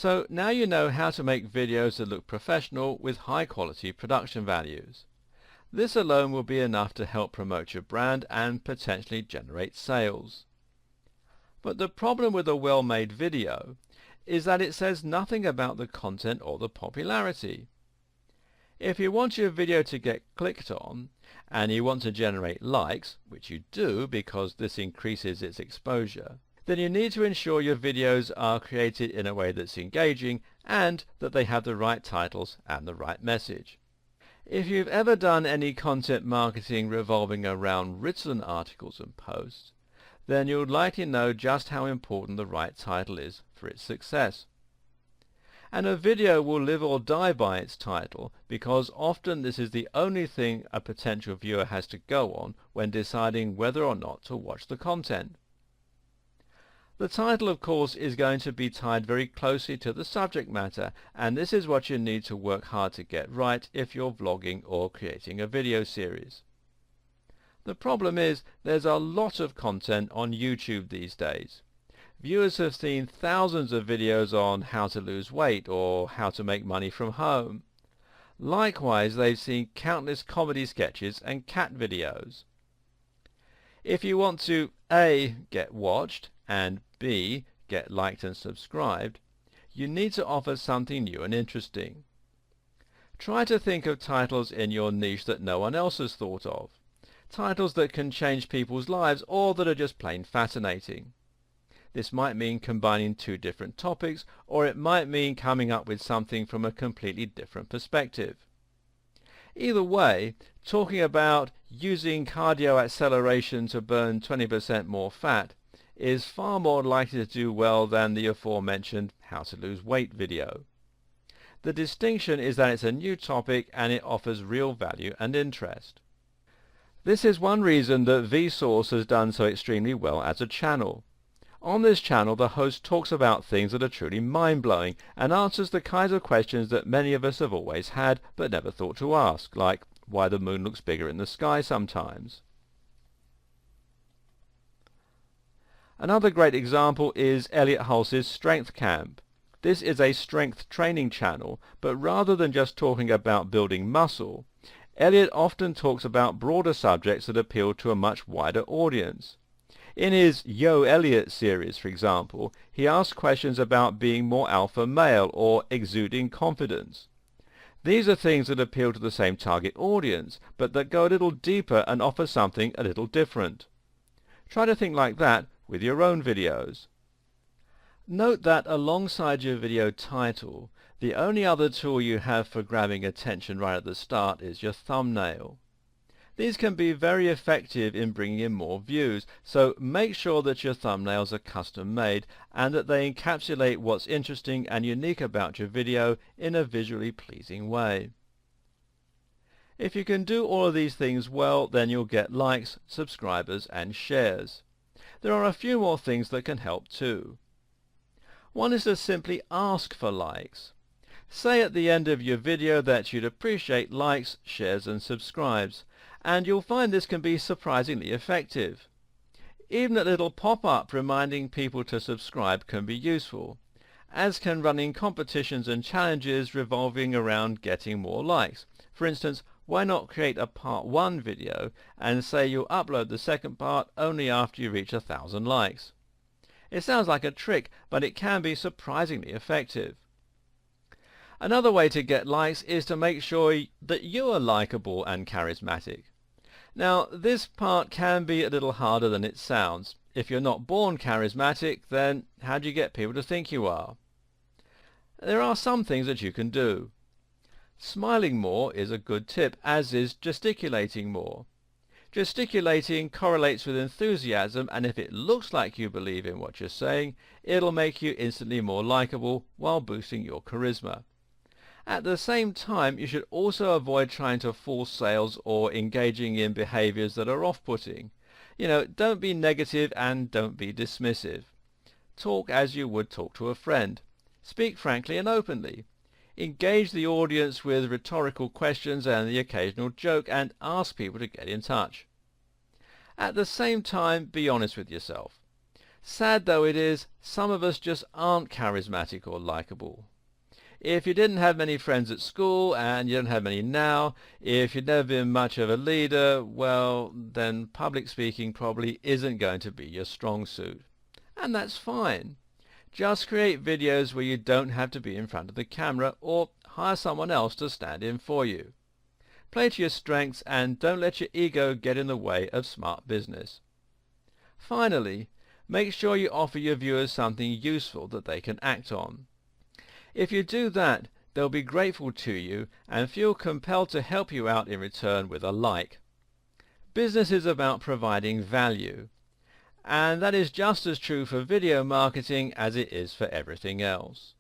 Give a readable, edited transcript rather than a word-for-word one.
So now you know how to make videos that look professional with high quality production values. This alone will be enough to help promote your brand and potentially generate sales. But the problem with a well-made video is that it says nothing about the content or the popularity. If you want your video to get clicked on, and you want to generate likes, which you do because this increases its exposure, then you need to ensure your videos are created in a way that's engaging and that they have the right titles and the right message. If you've ever done any content marketing revolving around written articles and posts, then you'll likely know just how important the right title is for its success. And a video will live or die by its title because often this is the only thing a potential viewer has to go on when deciding whether or not to watch the content. The title, of course, is going to be tied very closely to the subject matter, and this is what you need to work hard to get right if you're vlogging or creating a video series. The problem is there's a lot of content on YouTube these days. Viewers have seen thousands of videos on how to lose weight or how to make money from home. Likewise, they've seen countless comedy sketches and cat videos. If you want to A. get watched and B. get liked and subscribed, you need to offer something new and interesting. Try to think of titles in your niche that no one else has thought of. Titles that can change people's lives or that are just plain fascinating. This might mean combining two different topics, or it might mean coming up with something from a completely different perspective. Either way, talking about using cardio acceleration to burn 20% more fat is far more likely to do well than the aforementioned how to lose weight video. The distinction is that it's a new topic and it offers real value and interest. This is one reason that Vsauce has done so extremely well as a channel. On this channel, the host talks about things that are truly mind-blowing and answers the kinds of questions that many of us have always had but never thought to ask, like why the moon looks bigger in the sky sometimes. Another great example is Elliot Hulse's Strength Camp. This is a strength training channel, but rather than just talking about building muscle, Elliot often talks about broader subjects that appeal to a much wider audience. In his Yo Elliot series, for example, he asks questions about being more alpha male or exuding confidence. These are things that appeal to the same target audience, but that go a little deeper and offer something a little different. Try to think like that with your own videos. Note that alongside your video title, the only other tool you have for grabbing attention right at the start is your thumbnail. These can be very effective in bringing in more views, so make sure that your thumbnails are custom made and that they encapsulate what's interesting and unique about your video in a visually pleasing way. If you can do all of these things well, then you'll get likes, subscribers and shares. There are a few more things that can help too. One is to simply ask for likes. Say at the end of your video that you'd appreciate likes, shares and subscribes, and you'll find this can be surprisingly effective. Even a little pop-up reminding people to subscribe can be useful, as can running competitions and challenges revolving around getting more likes. For instance, why not create a part 1 video and say you'll upload the second part only after you reach 1,000 likes. It sounds like a trick, but it can be surprisingly effective. Another way to get likes is to make sure that you are likable and charismatic. Now, this part can be a little harder than it sounds. If you're not born charismatic, then how do you get people to think you are? There are some things that you can do. Smiling more is a good tip, as is gesticulating more. Gesticulating correlates with enthusiasm, and if it looks like you believe in what you're saying, it'll make you instantly more likable while boosting your charisma. At the same time, you should also avoid trying to force sales or engaging in behaviors that are off-putting. Don't be negative and don't be dismissive. Talk as you would talk to a friend. Speak frankly and openly. Engage the audience with rhetorical questions and the occasional joke, and ask people to get in touch. At the same time, be honest with yourself. Sad though it is, some of us just aren't charismatic or likable. If you didn't have many friends at school, and you don't have many now, if you've never been much of a leader, well, then public speaking probably isn't going to be your strong suit. And that's fine. Just create videos where you don't have to be in front of the camera, or hire someone else to stand in for you. Play to your strengths and don't let your ego get in the way of smart business. Finally, make sure you offer your viewers something useful that they can act on. If you do that, they'll be grateful to you and feel compelled to help you out in return with a like. Business is about providing value, and that is just as true for video marketing as it is for everything else.